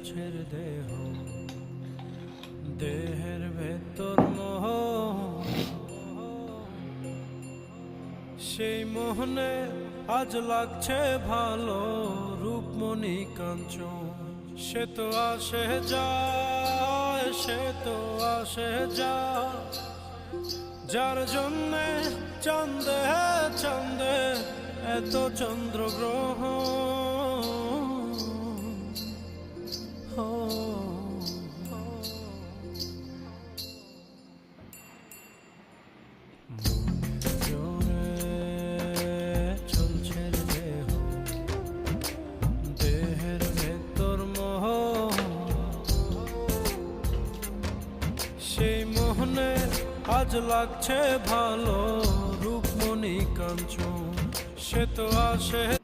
ছেড়ে দেহ, দেহের ভেতর মোহ, সেই মোহনে আজ লাগছে ভালো রূপমণি কাঞ্চন। সে তো আসে যায়, সে তো আসে যায়, যার জন্যে চাঁদে চাঁদে এত চন্দ্রগ্রহ। চলছে দেহ, দেহের ভেতর মোহ, সেই মোহনে আজ লাগছে ভালো রূপমণি কাঞ্চন। সে তো আসে